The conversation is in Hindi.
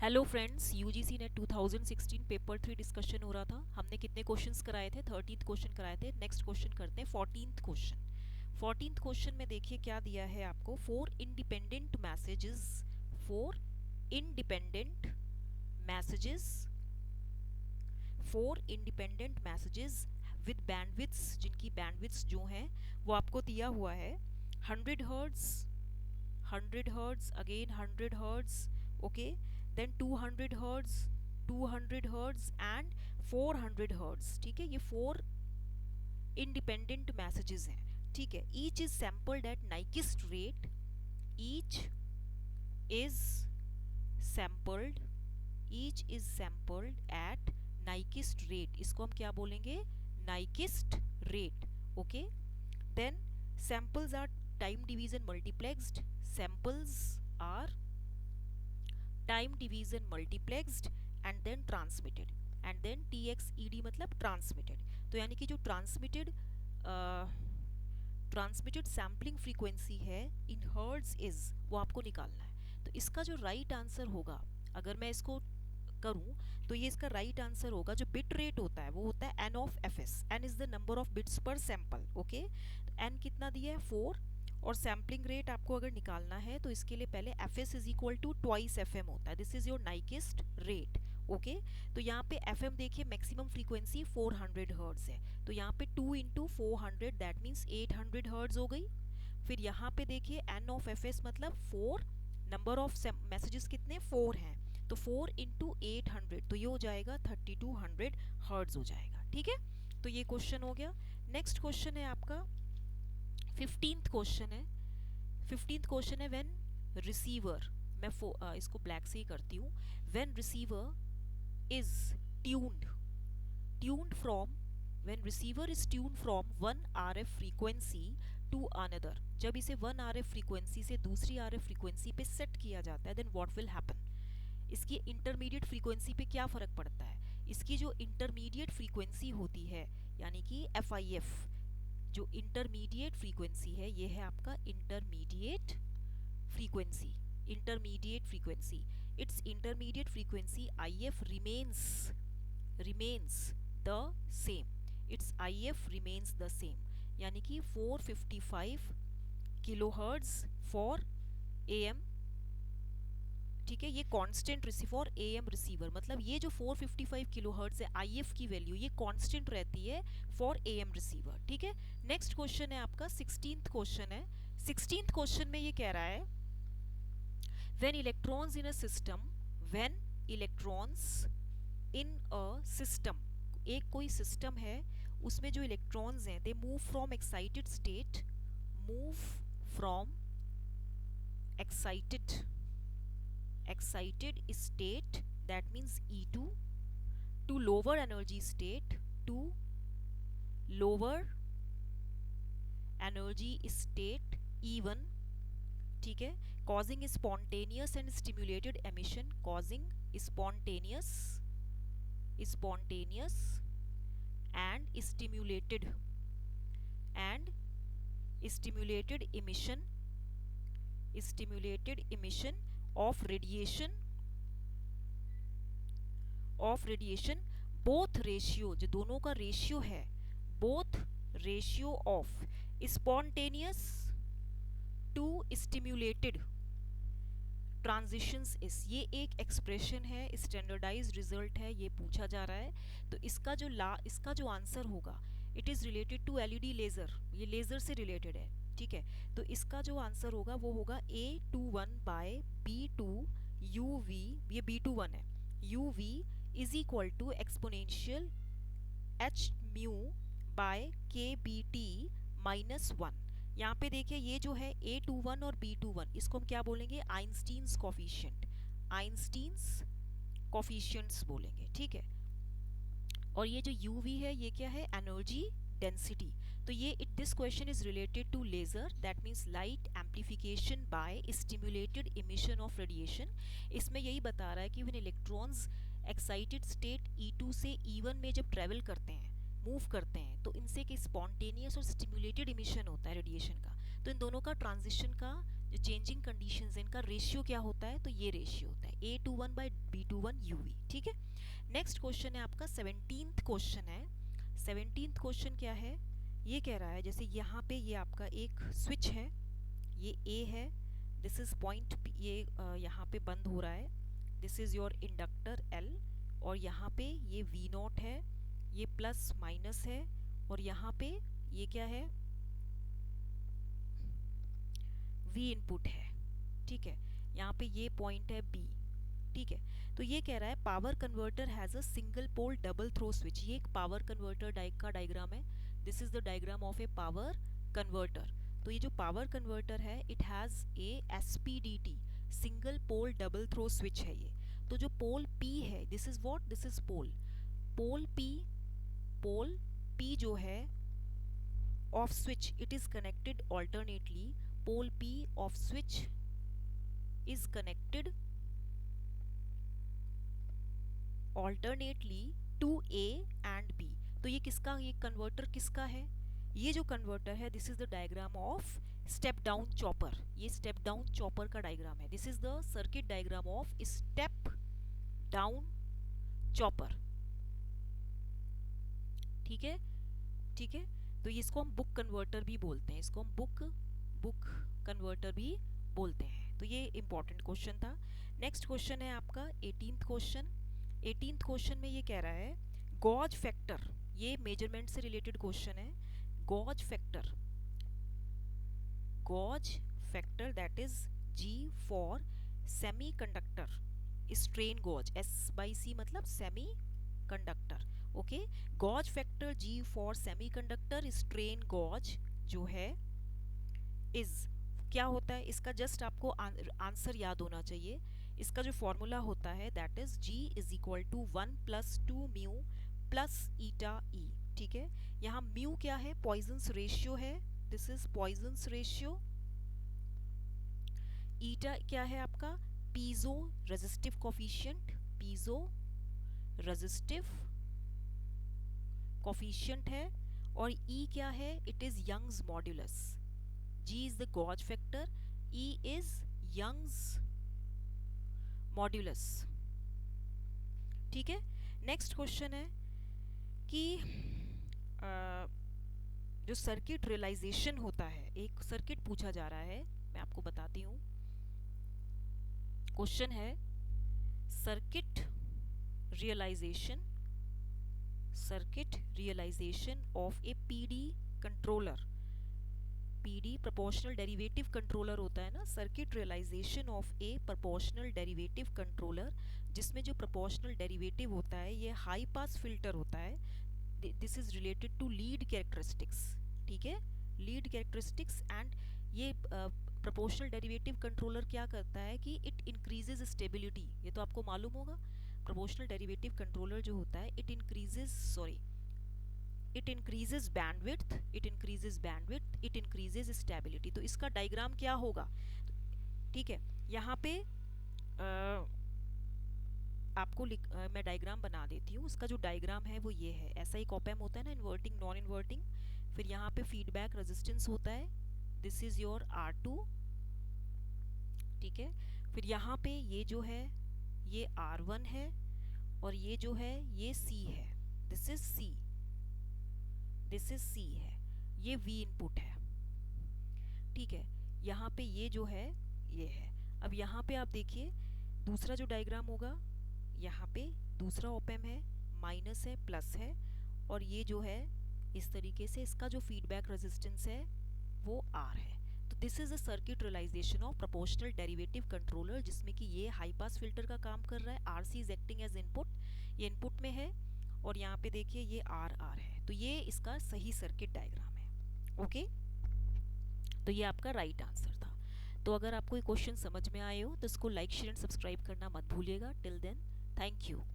Hello friends, UGC net 2016 paper 3 discussion हो रहा था। हमने कितने क्वेश्चंस कराए थे? 13th क्वेश्चन कराए थे। नेक्स्ट क्वेश्चन करते हैं 14th क्वेश्चन। 14th क्वेश्चन में देखिए क्या दिया है आपको। Four independent messages four independent messages with bandwidths, जिनकी बैंडविड्थ्स जो हैं वो आपको दिया हुआ है 100 hertz, 100 hertz, again 100 hertz, okay, then 200 hertz, 200 hertz and 400 hertz. ठीक है, ये फोर इंडिपेंडेंट मैसेजेस हैं। ठीक है, each is sampled at Nyquist rate, each is sampled each is sampled at Nyquist rate. इसको हम क्या बोलेंगे? Nyquist rate. Okay, then samples are time division multiplexed, samples are time division multiplexed and then transmitted, and then TXED मतलब ट्रांसमिटेड। तो यानी कि जो ट्रांसमिटेड सैम्पलिंग फ्रीक्वेंसी है इन हर्ट्ज इज, वो आपको निकालना है। तो इसका जो राइट आंसर होगा, अगर मैं इसको करूं तो ये इसका राइट आंसर होगा, जो बिट रेट होता है वो होता है n of fs। n is the number of bits पर सैंपल। ओके, n कितना दिया है? 4। और सैम्पलिंग रेट आपको अगर निकालना है तो इसके लिए पहले fs is equal to twice fm होता है। This is your Nyquist rate. Okay, तो यहाँ पे fm देखिए मैक्सिमम फ्रीक्वेंसी 400 हर्ट्ज है, तो यहाँ पे 2 इंटू 400 दैट मीन्स 800 हर्ट्ज हो गई। फिर यहाँ पे देखिए n ऑफ fs मतलब 4, नंबर ऑफ मैसेजेस कितने? 4 हैं, तो 4 इंटू 800 तो ये हो जाएगा 3200 हर्ट्ज हो जाएगा। ठीक है, तो ये क्वेश्चन हो गया। नेक्स्ट क्वेश्चन है आपका 15th क्वेश्चन है। 15th क्वेश्चन है व्हेन रिसीवर, मैं इसको ब्लैक से ही करती हूँ। When receiver is tuned tuned from when receiver is tuned from 1 RF frequency to another, जब इसे 1 RF फ्रीक्वेंसी से दूसरी RF फ्रीक्वेंसी पे सेट किया जाता है, देन व्हाट विल हैपन। इसकी इंटरमीडिएट फ्रीक्वेंसी पे क्या फ़र्क पड़ता है? इसकी जो इंटरमीडिएट फ्रीक्वेंसी होती है, यानी कि FIF, जो इंटरमीडिएट फ्रीक्वेंसी है, ये है आपका intermediate frequency. Intermediate frequency, it's intermediate frequency IF remains the same. It's IF remains the same, यानी कि 455 किलोहर्ट्ज फॉर AM। ठीक है, ये कांस्टेंट फॉर AM रिसीवर, मतलब ये जो 455 किलोहर्ट्ज है IF की वैल्यू, ये कांस्टेंट रहती है फॉर AM रिसीवर। ठीक है, नेक्स्ट क्वेश्चन है आपका 16th क्वेश्चन है। 16th क्वेश्चन में ये कह रहा है when electrons in a system, when electrons in a system, एक कोई सिस्टम है उसमें जो इलेक्ट्रॉन्स हैं they move from excited state, move from excited state, that means E2, to lower energy state, to lower energy state E1। ठीक है, causing spontaneous and stimulated emission, causing spontaneous and stimulated emission of radiation, both ratio, जो दोनों का रेशियो है, both ratio of spontaneous to stimulated transitions इस, ये एक एक्सप्रेशन है, स्टैंडर्डाइज्ड रिजल्ट है, ये पूछा जा रहा है। तो इसका जो आंसर होगा, it is related to LED laser, ये लेज़र से रिलेटेड है। ठीक है, तो इसका जो आंसर होगा वो होगा A21 बाय B2 UV, ये B21 है, UV is equal to exponential H mu by KBT minus 1। यहाँ पे देखिए ये जो है A21 और B21, इसको हम क्या बोलेंगे? आइंस्टीन्स कोफिशिएंट, आइंस्टीन्स कोफिशिएंट्स बोलेंगे। ठीक है, और ये जो UV है ये क्या है? Energy density. तो ये this question is related to laser, that means light amplification by stimulated emission of radiation. इसमें यही बता रहा है कि when electrons excited state E2 से E1 में जब ट्रेवल करते हैं, मूव करते हैं, तो इनसे कि स्पॉन्टेनियस और स्टिमुलेटेड इमिशन होता है रेडिएशन का, तो इन दोनों का ट्रांजिशन का जो चेंजिंग कंडीशंस है इनका रेशियो क्या होता है, तो ये रेशियो होता है A21/B21 UV। ठीक है, नेक्स्ट क्वेश्चन है आपका 17th क्वेश्चन है। 17th क्वेश्चन क्या है, ये कह रहा है जैसे यहाँ पे ये आपका एक स्विच है, ये A है, दिस इज पॉइंट P, ये यहाँ पे बंद हो रहा है, this is your inductor L, और यहाँ पे ये V0 है, ये प्लस माइनस है, और यहाँ पे ये क्या है, V इनपुट है। ठीक है, यहाँ पे ये पॉइंट है B। ठीक है, तो ये कह रहा है power converter has a single pole double throw switch. ये एक पावर कन्वर्टर का डायग्राम है, this is the diagram of a power converter. तो ये जो पावर कन्वर्टर है it has a SPDT, single pole double throw switch है ये। तो जो पोल P है, this is what, this is pole pole P जो है of switch, it is connected alternately, pole P of switch is connected alternately to A and B। तो ये किसका, ये कन्वर्टर किसका है, ये जो कन्वर्टर है this is the diagram of step down chopper. ये स्टेप डाउन चॉपर का डायग्राम है, this is the circuit diagram of step down chopper. ठीक है, ठीक है, तो इसको हम बुक कन्वर्टर भी बोलते हैं, इसको हम बुक कन्वर्टर भी बोलते हैं। तो ये इंपॉर्टेंट क्वेश्चन था। नेक्स्ट क्वेश्चन है आपका 18th क्वेश्चन। 18th क्वेश्चन में ये कह रहा है गॉज फैक्टर, ये मेजरमेंट से रिलेटेड क्वेश्चन है। Gauge factor that is G for semiconductor strain gauge, S/C मतलब semiconductor. Okay, gauge factor G for semiconductor strain gauge जो है इज क्या होता है, इसका जस्ट आपको आंसर याद होना चाहिए। इसका जो फॉर्मूला होता है that is G is equal to 1 + 2 mu plus eta E। ठीक है, यहाँ म्यू क्या है, पॉइजन्स रेशियो है, this is Poisson's ratio. Eta क्या है आपका, पीजो रेजिस्टिव कोफिशिएंट है, और E क्या है, it is Young's modulus. G is the gauge factor, E is Young's modulus। ठीक है, नेक्स्ट क्वेश्चन है कि जो सर्किट रियलाइजेशन होता है, एक सर्किट पूछा जा रहा है, मैं आपको बताती हूँ। क्वेश्चन है circuit realisation of a PD कंट्रोलर। PD प्रोपोर्शनल डेरिवेटिव कंट्रोलर होता है ना, circuit realisation of a proportional derivative controller, जिसमें जो प्रोपोर्शनल डेरिवेटिव होता है ये हाई पास फिल्टर होता है, this is related to lead characteristics. ठीक है, लीड कैरेक्टरिस्टिक्स, एंड ये प्रोपोर्शनल डेरिवेटिव कंट्रोलर क्या करता है कि इट इंक्रीजेज स्टेबिलिटी, ये तो आपको मालूम होगा। प्रोपोर्शनल डेरिवेटिव कंट्रोलर जो होता है it increases bandwidth, it increases stability. तो इसका डायग्राम क्या होगा, ठीक है, यहाँ पे आपको मैं डायग्राम बना देती हूँ। इसका जो डायग्राम है वो ये है, ऐसा एक ऑप एम्प होता है ना, इन्वर्टिंग नॉन इन्वर्टिंग, फिर यहाँ पे फीडबैक रेजिस्टेंस होता है, दिस इज योर R2। ठीक है, फिर यहाँ पे ये जो है ये R1 है, और ये जो है ये C है, दिस इज C है, ये V इनपुट है। ठीक है, यहाँ पे ये जो है ये है। अब यहाँ पे आप देखिए दूसरा जो डायग्राम होगा, यहाँ पे दूसरा ऑप एम्प है, माइनस है प्लस है, और ये जो है इस तरीके से इसका जो फीडबैक रेजिस्टेंस है वो R है। तो this is a circuit realisation of proportional derivative controller, जिसमें कि ये हाई पास फिल्टर का काम कर रहा है, RC is acting as input, ये इनपुट में है, और यहाँ पे देखिए ये R है। तो ये इसका सही सर्किट डायग्राम है। ओके, तो ये आपका राइट आंसर था। तो अगर आपको ये क्वेश्चन समझ में आए हो तो इसको लाइक शेयर एंड सब्सक्राइब करना मत भूलिएगा। Till then thank you.